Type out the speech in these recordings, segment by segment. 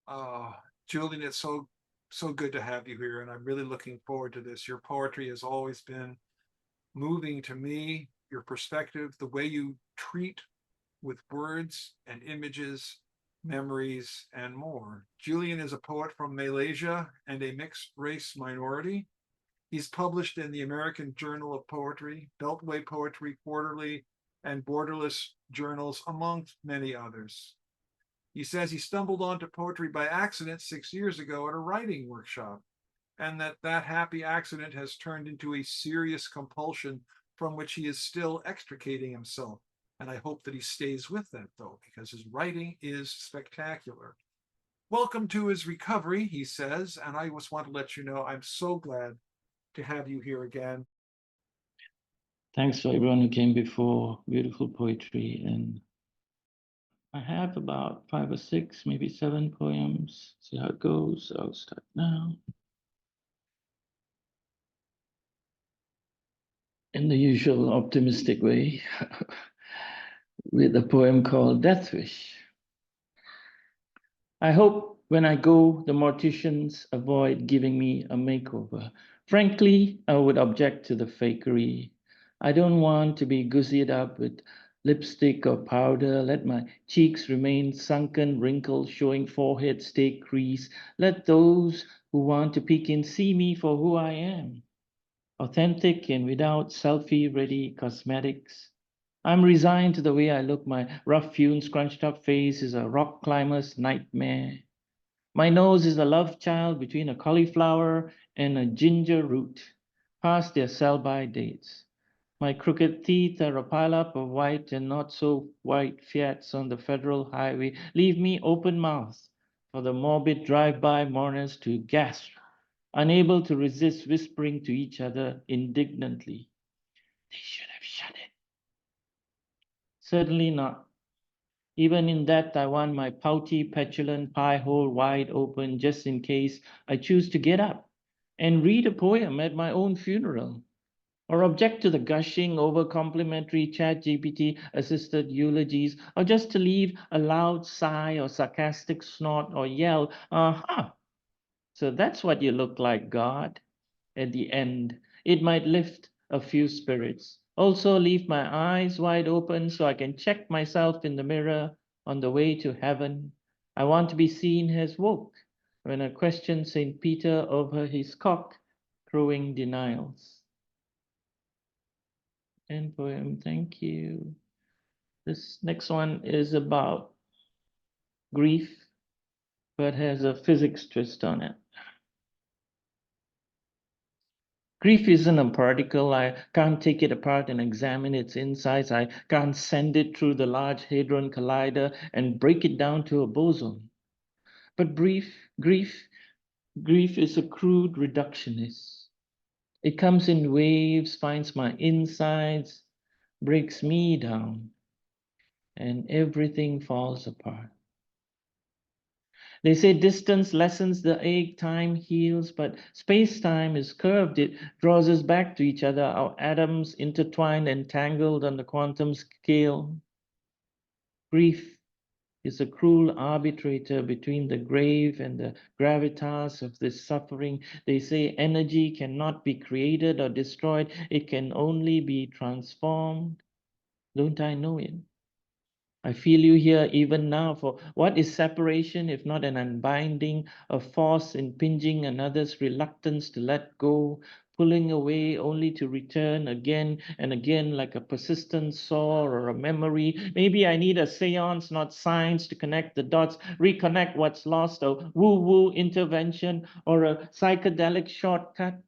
Uh, Julian, it's so good to have you here, and I'm really looking forward to this. Your poetry has always been moving to me. Your perspective, the way you treat with words and images, memories, and more. Julian is a poet from Malaysia and a mixed race minority. He's published in the American Journal of Poetry, Beltway Poetry Quarterly, and Borderless Journals, amongst many others. He says he stumbled onto poetry by accident 6 years ago at a writing workshop, and that happy accident has turned into a serious compulsion from which he is still extricating himself. And I hope that he stays with that, though, because his writing is spectacular. Welcome to his recovery, he says, and I just want to let you know I'm so glad to have you here again. Thanks to everyone who came before. Beautiful poetry. And I have about 5 or 6, maybe 7 poems. See how it goes. I'll start now. In the usual optimistic way, with a poem called Death Wish. I hope when I go, the morticians avoid giving me a makeover. Frankly, I would object to the fakery. I don't want to be gussied up with lipstick or powder. Let my cheeks remain sunken, wrinkled, showing forehead, stay crease. Let those who want to peek in see me for who I am, authentic and without selfie-ready cosmetics. I'm resigned to the way I look. My rough-hewn, scrunched-up face is a rock climber's nightmare. My nose is a love child between a cauliflower and a ginger root, past their sell-by dates. My crooked teeth are a pile-up of white and not so white Fiats on the federal highway. Leave me open-mouthed for the morbid drive-by mourners to gasp, unable to resist whispering to each other indignantly. They should have shut it. Certainly not. Even in that, I want my pouty, petulant pie hole wide open just in case I choose to get up and read a poem at my own funeral, or object to the gushing over complimentary chat GPT assisted eulogies, or just to leave a loud sigh or sarcastic snort or yell, aha. So that's what you look like, God. At the end, it might lift a few spirits. Also, leave my eyes wide open so I can check myself in the mirror on the way to heaven. I want to be seen as woke when I question St. Peter over his cock crowing denials. End poem, thank you. This next one is about grief, but has a physics twist on it. Grief isn't a particle. I can't take it apart and examine its insides. I can't send it through the Large Hadron Collider and break it down to a boson. But grief is a crude reductionist. It comes in waves, finds my insides, breaks me down, and everything falls apart. They say distance lessens the ache, time heals, but space time is curved. It draws us back to each other, our atoms intertwined and tangled on the quantum scale. Grief is a cruel arbitrator between the grave and the gravitas of this suffering. They say energy cannot be created or destroyed, it can only be transformed. Don't I know it? I feel you here even now, for what is separation if not an unbinding, a force impinging another's reluctance to let go, pulling away only to return again and again like a persistent sore or a memory. Maybe I need a seance, not science, to connect the dots, reconnect what's lost, a woo-woo intervention or a psychedelic shortcut.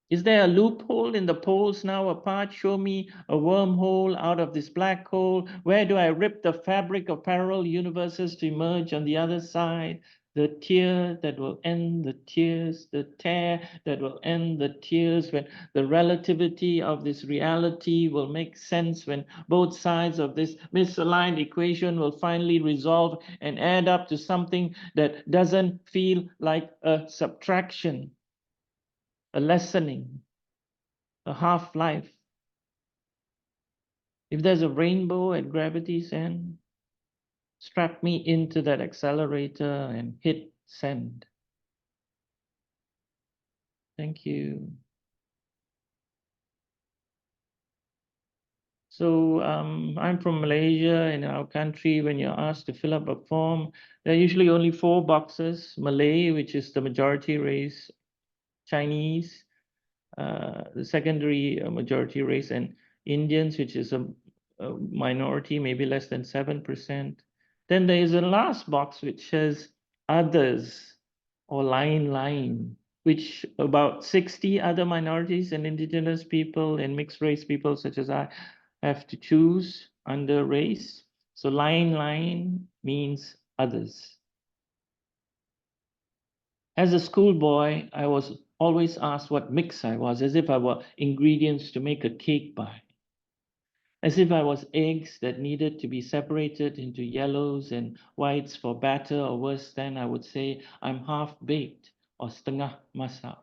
Is there a loophole in the poles now apart? Show me a wormhole out of this black hole. Where do I rip the fabric of parallel universes to emerge on the other side? The tear that will end the tears, the tear that will end the tears, when the relativity of this reality will make sense, when both sides of this misaligned equation will finally resolve and add up to something that doesn't feel like a subtraction, a lessening, a half life. If there's a rainbow at gravity's end, Strap me into that accelerator and hit send. Thank you. So I'm from Malaysia. In our country, when you're asked to fill up a form, there are usually only 4 boxes: Malay, which is the majority race; Chinese, the secondary majority race; and Indians, which is a minority, maybe less than 7%. Then there is a last box which says others, or line, which about 60 other minorities and indigenous people and mixed race people such as I have to choose under race. So line means others. As a schoolboy, I was always asked what mix I was, as if I were ingredients to make a cake by, as if I was eggs that needed to be separated into yellows and whites for batter, or worse than, I would say I'm half-baked or setengah masak.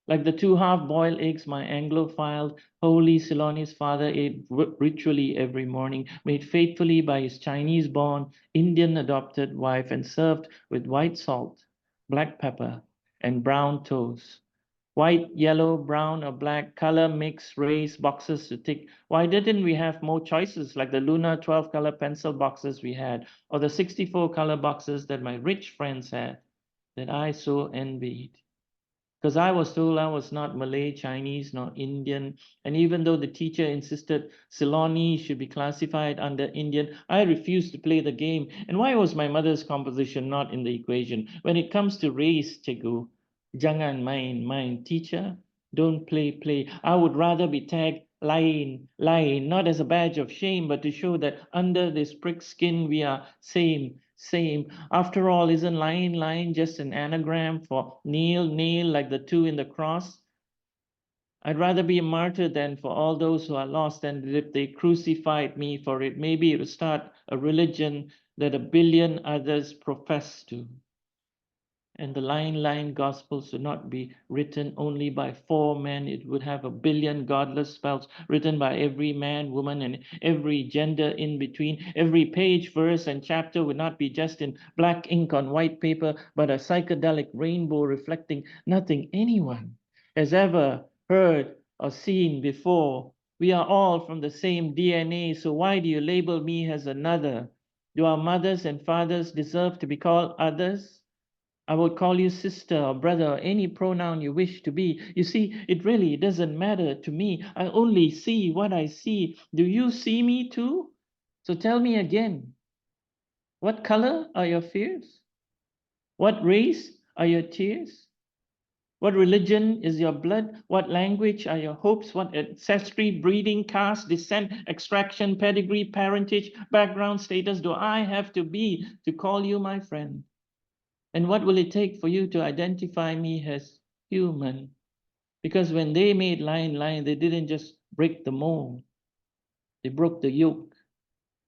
Like the 2 half-boiled eggs my Anglophile, holy Ceylonese father ate ritually every morning, made faithfully by his Chinese-born, Indian-adopted wife, and served with white salt, black pepper, and brown toast. White, yellow, brown, or black color mix race boxes to tick. Why didn't we have more choices like the Luna 12-color pencil boxes we had, or the 64-color boxes that my rich friends had, that I so envied? Because I was told I was not Malay, Chinese, nor Indian. And even though the teacher insisted Ceylonese should be classified under Indian, I refused to play the game. And why was my mother's composition not in the equation? When it comes to race, Cikgu, jangan main, teacher, don't play. I would rather be tagged lain, not as a badge of shame, but to show that under this prick skin we are same. After all, isn't line just an anagram for nail, like the 2 in the cross? I'd rather be a martyr than for all those who are lost, and if they crucified me for it, maybe it would start a religion that a billion others profess to. And the line gospels would not be written only by 4 men. It would have a billion godless spells written by every man, woman, and every gender in between. Every page, verse, and chapter would not be just in black ink on white paper, but a psychedelic rainbow reflecting nothing anyone has ever heard or seen before. We are all from the same DNA, so why do you label me as another? Do our mothers and fathers deserve to be called others? I would call you sister or brother or any pronoun you wish to be. You see, it really doesn't matter to me. I only see what I see. Do you see me too? So tell me again, what color are your fears? What race are your tears? What religion is your blood? What language are your hopes? What ancestry, breeding, caste, descent, extraction, pedigree, parentage, background, status do I have to be to call you my friend? And what will it take for you to identify me as human? Because when they made line, they didn't just break the mold. They broke the yolk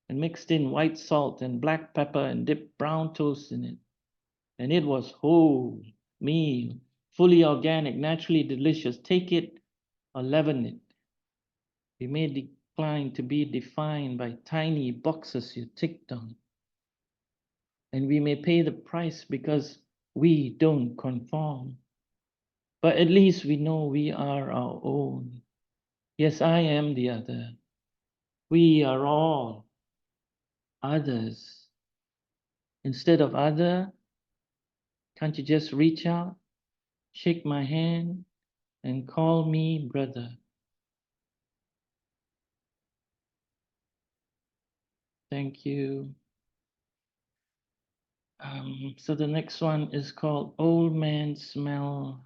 and mixed in white salt and black pepper and dipped brown toast in it. And it was whole meal, fully organic, naturally delicious. Take it or leaven it. We may decline to be defined by tiny boxes you ticked on. And we may pay the price because we don't conform. But at least we know we are our own. Yes, I am the other. We are all others. Instead of other, can't you just reach out, shake my hand, and call me brother? Thank you. So the next one is called Old Man Smell.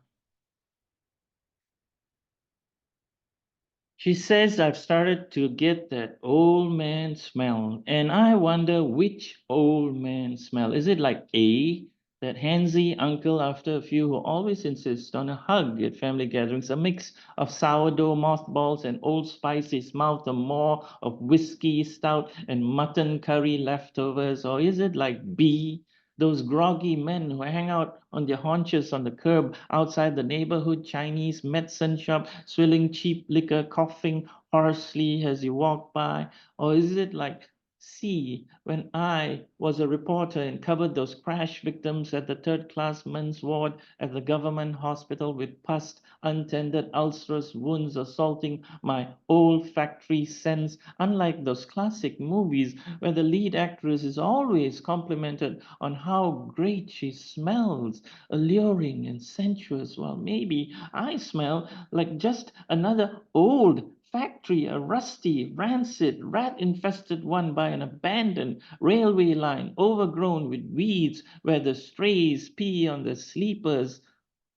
She says I've started to get that old man smell, and I wonder which old man smell. Is it like A, that handsy uncle after a few who always insists on a hug at family gatherings, a mix of sourdough mothballs and Old Spice, his mouth a maw of whiskey stout and mutton curry leftovers? Or is it like B, those groggy men who hang out on their haunches on the curb outside the neighborhood Chinese medicine shop, swilling cheap liquor, coughing hoarsely as you walk by? Or is it like See, when I was a reporter and covered those crash victims at the third-class men's ward at the government hospital with pus, untended ulcerous wounds assaulting my olfactory sense, unlike those classic movies where the lead actress is always complimented on how great she smells, alluring and sensuous, while maybe I smell like just another old factory, a rusty, rancid, rat-infested one by an abandoned railway line, overgrown with weeds where the strays pee on the sleepers,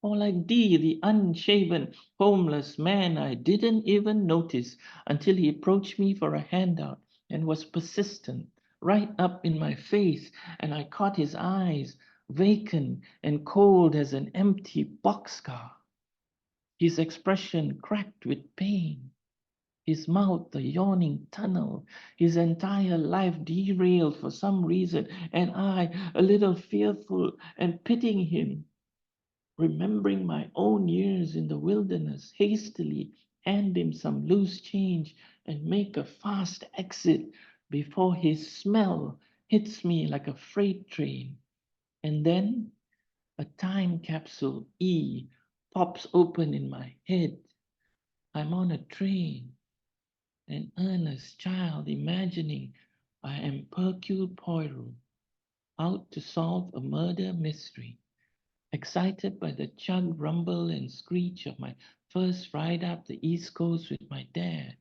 or like D, the unshaven, homeless man I didn't even notice until he approached me for a handout and was persistent, right up in my face, and I caught his eyes, vacant and cold as an empty boxcar, his expression cracked with pain, his mouth a yawning tunnel, his entire life derailed for some reason, and I, a little fearful and pitying him, remembering my own years in the wilderness, hastily hand him some loose change and make a fast exit before his smell hits me like a freight train. And then a time capsule E pops open in my head. I'm on a train, an earnest child imagining I am Hercule Poirot, out to solve a murder mystery, excited by the chug, rumble, and screech of my first ride up the East Coast with my dad,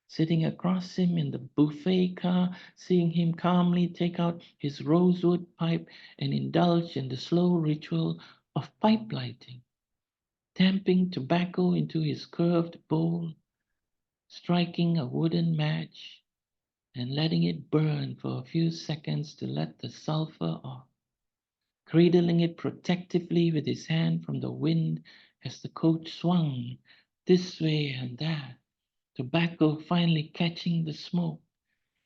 sitting across him in the buffet car, seeing him calmly take out his rosewood pipe and indulge in the slow ritual of pipe lighting, tamping tobacco into his curved bowl, striking a wooden match, and letting it burn for a few seconds to let the sulfur off, cradling it protectively with his hand from the wind as the coach swung this way and that, tobacco finally catching the smoke,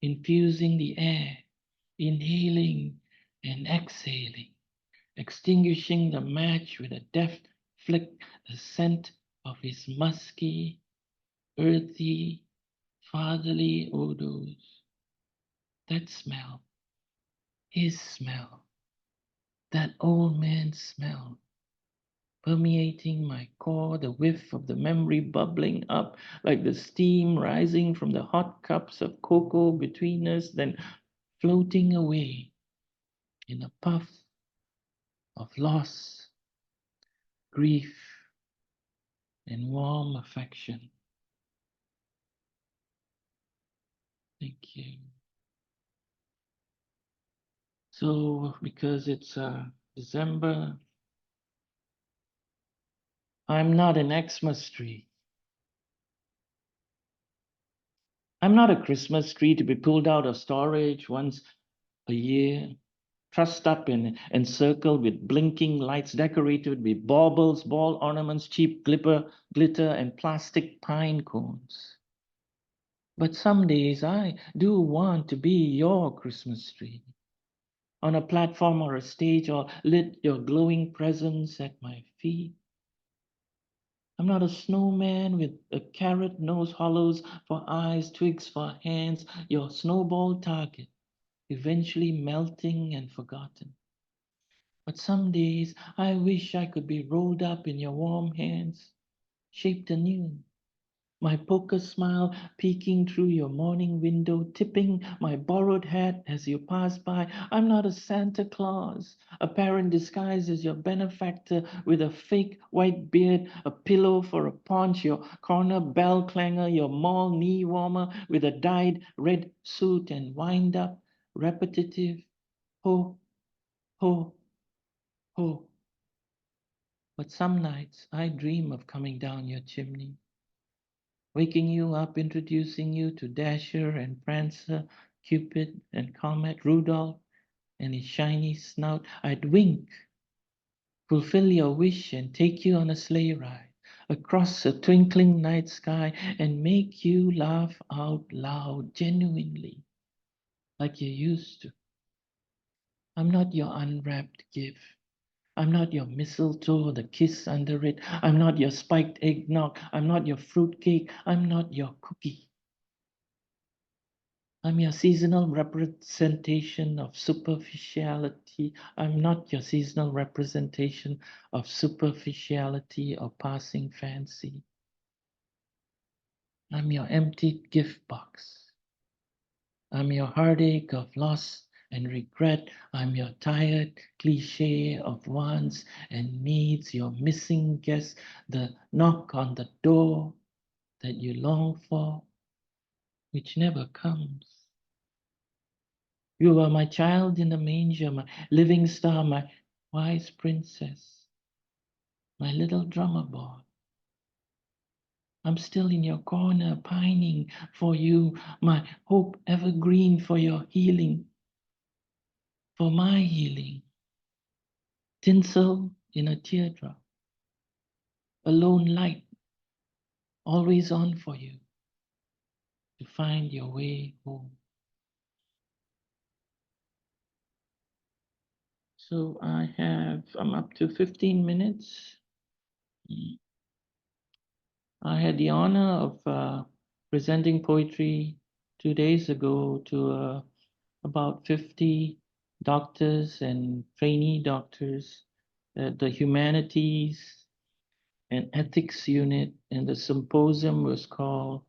infusing the air, inhaling and exhaling, extinguishing the match with a deft flick, the scent of his musky, earthy, fatherly odors. That smell, his smell, that old man's smell, permeating my core, the whiff of the memory bubbling up like the steam rising from the hot cups of cocoa between us, then floating away in a puff of loss, grief, and warm affection. Thank you. So, because it's December, I'm not an Xmas tree. I'm not a Christmas tree to be pulled out of storage once a year, trussed up and encircled with blinking lights, decorated with baubles, ball ornaments, cheap glitter, and plastic pine cones. But some days I do want to be your Christmas tree, on a platform or a stage, or lit your glowing presence at my feet. I'm not a snowman with a carrot nose hollows for eyes, twigs for hands, your snowball target, eventually melting and forgotten. But some days I wish I could be rolled up in your warm hands, shaped anew, my poker smile peeking through your morning window, tipping my borrowed hat as you pass by. I'm not a Santa Claus, a parent disguised as your benefactor with a fake white beard, a pillow for a paunch, your corner bell clanger, your mall knee warmer with a dyed red suit and wind up, repetitive, ho, ho, ho. But some nights I dream of coming down your chimney, waking you up, introducing you to Dasher and Prancer, Cupid and Comet, Rudolph and his shiny snout. I'd wink, fulfill your wish, and take you on a sleigh ride across a twinkling night sky and make you laugh out loud, genuinely, like you used to. I'm not your unwrapped gift. I'm not your mistletoe or the kiss under it. I'm not your spiked eggnog. I'm not your fruitcake. I'm not your cookie. I'm your seasonal representation of superficiality. I'm not your seasonal representation of superficiality or passing fancy. I'm your empty gift box. I'm your heartache of loss and regret. I'm your tired cliche of wants and needs, your missing guest, the knock on the door that you long for, which never comes. You are my child in the manger, my living star, my wise princess, my little drummer boy. I'm still in your corner, pining for you, my hope evergreen for your healing, for my healing. Tinsel in a teardrop, a lone light, always on for you to find your way home. So I'm up to 15 minutes. I had the honor of presenting poetry 2 days ago to about 50 doctors and trainee doctors at the humanities and ethics unit, and the symposium was called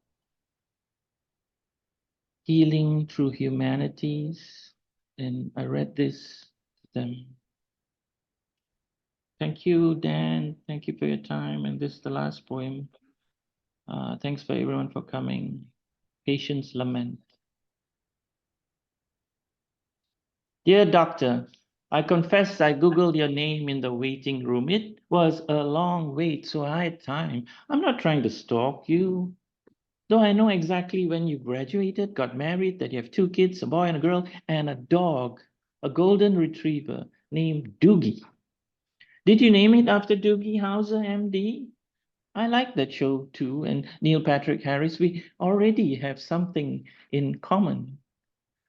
Healing Through Humanities, and I read this to them. Thank you, Dan. Thank you for your time. And this is the last poem. Thanks for everyone for coming. Patience Lament. Dear Doctor, I confess I Googled your name in the waiting room. It was a long wait, so I had time. I'm not trying to stalk you. Though I know exactly when you graduated, got married, that you have 2 kids, a boy and a girl, and a dog, a golden retriever named Doogie. Did you name it after Doogie Howser, MD? I like that show too, and Neil Patrick Harris. We already have something in common.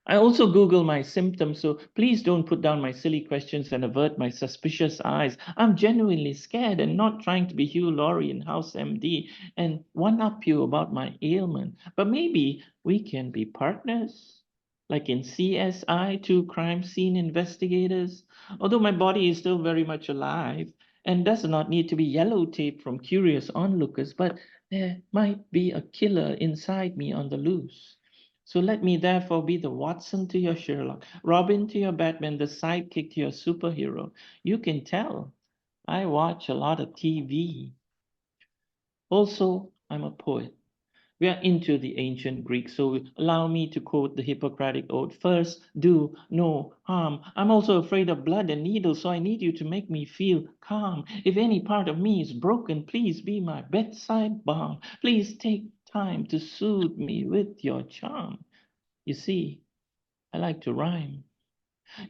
I also Google my symptoms, so please don't put down my silly questions and avert my suspicious eyes. I'm genuinely scared and not trying to be Hugh Laurie in House MD and one up you about my ailment. But maybe we can be partners, like in CSI, two crime scene investigators. Although my body is still very much alive and does not need to be yellow taped from curious onlookers, but there might be a killer inside me on the loose. So let me therefore be the Watson to your Sherlock, Robin to your Batman, the sidekick to your superhero. You can tell I watch a lot of TV. Also, I'm a poet. We are into the ancient Greek, so allow me to quote the Hippocratic Oath. First, do no harm. I'm also afraid of blood and needles, so I need you to make me feel calm. If any part of me is broken, please be my bedside balm. Please take time to soothe me with your charm. You see, I like to rhyme.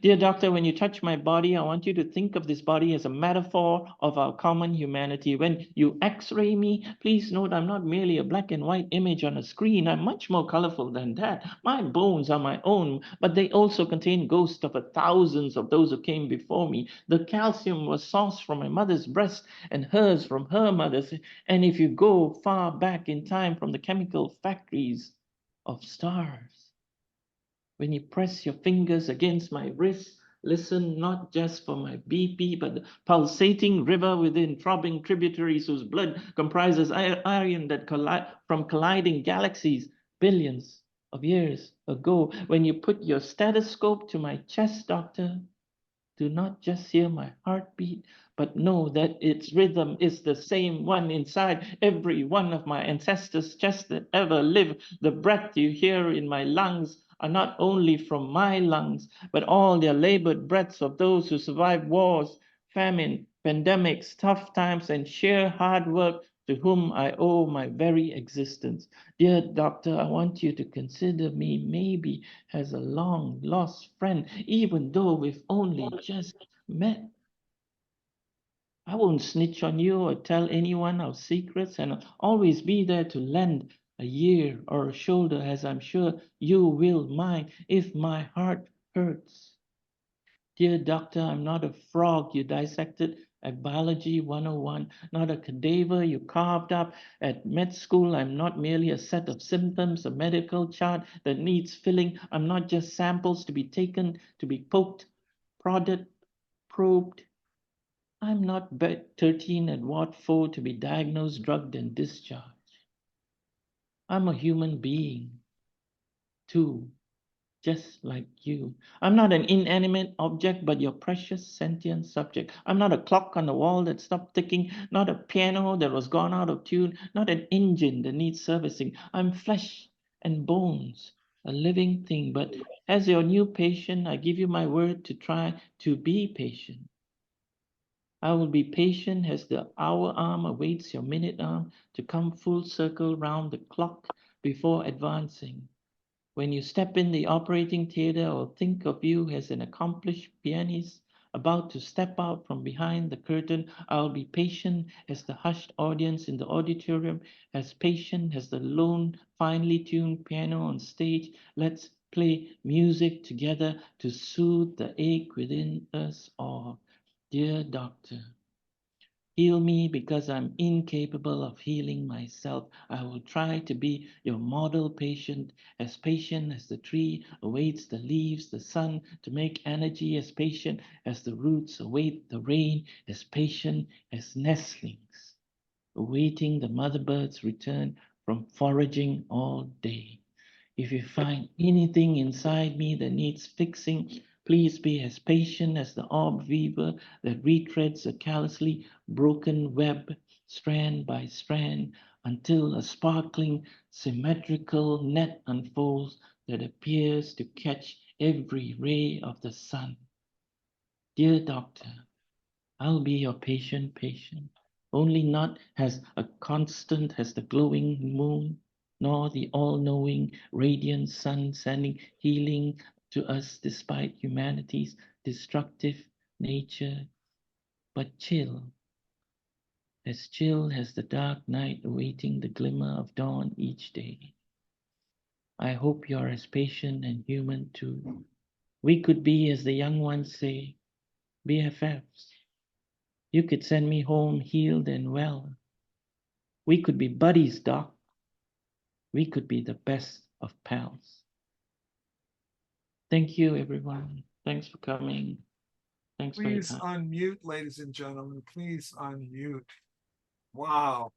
Dear doctor, when you touch my body, I want you to think of this body as a metaphor of our common humanity. When you x-ray me, please note I'm not merely a black and white image on a screen. I'm much more colorful than that. My bones are my own, but they also contain ghosts of thousands of those who came before me. The calcium was sourced from my mother's breast and hers from her mother's. And if you go far back in time from the chemical factories of stars, when you press your fingers against my wrist, listen not just for my BP, but the pulsating river within throbbing tributaries whose blood comprises iron that collide from colliding galaxies billions of years ago. When you put your stethoscope to my chest, doctor, do not just hear my heartbeat, but know that its rhythm is the same one inside every one of my ancestors' chests that ever lived. The breath you hear in my lungs are not only from my lungs, but all their labored breaths of those who survived wars, famine, pandemics, tough times, and sheer hard work to whom I owe my very existence. Dear doctor, I want you to consider me maybe as a long lost friend, even though we've only just met. I won't snitch on you or tell anyone our secrets, and I'll always be there to lend a ear or a shoulder, as I'm sure you will mine if my heart hurts. Dear doctor, I'm not a frog you dissected, At Biology 101, not a cadaver you carved up at med school. I'm not merely a set of symptoms, a medical chart that needs filling. I'm not just samples to be taken, to be poked, prodded, probed. I'm not bed 13 at Ward 4 to be diagnosed, drugged, and discharged. I'm a human being, too, just like you. I'm not an inanimate object, but your precious sentient subject. I'm not a clock on the wall that stopped ticking, not a piano that was gone out of tune, not an engine that needs servicing. I'm flesh and bones, a living thing. But as your new patient, I give you my word to try to be patient. I will be patient as the hour arm awaits your minute arm to come full circle round the clock before advancing. When you step in the operating theater, or think of you as an accomplished pianist about to step out from behind the curtain, I'll be patient as the hushed audience in the auditorium, as patient as the lone, finely tuned piano on stage. Let's play music together to soothe the ache within us all. Dear doctor, heal me because I'm incapable of healing myself. I will try to be your model patient as the tree awaits the leaves, the sun, to make energy, as patient as the roots await the rain, as patient as nestlings, awaiting the mother bird's return from foraging all day. If you find anything inside me that needs fixing, please be as patient as the orb weaver that retreads a callously broken web, strand by strand, until a sparkling, symmetrical net unfolds that appears to catch every ray of the sun. Dear doctor, I'll be your patient, only not as a constant as the glowing moon, nor the all-knowing radiant sun sending healing to us despite humanity's destructive nature, but chill as the dark night awaiting the glimmer of dawn each day. I hope you're as patient and human too. We could be, as the young ones say, BFFs. You could send me home healed and well. We could be buddies, Doc. We could be the best of pals. Thank you, everyone. Thanks for coming. Thanks for your Please time. unmute, ladies and gentlemen. Please unmute. Wow.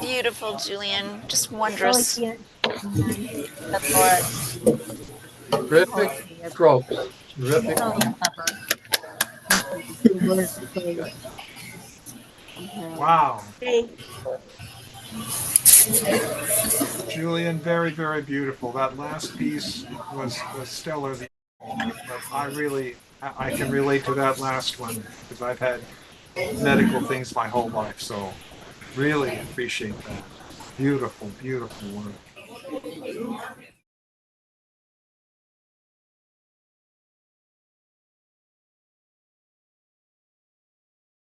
Beautiful, Julian. Just So wondrous. here, man, Good Lord. Terrific okay, strokes. Terrific. so clever. The word so Wow. Hey, Julian, very, very beautiful. That last piece was stellar. But I can relate to that last one because I've had medical things my whole life. So really appreciate that. Beautiful, beautiful work.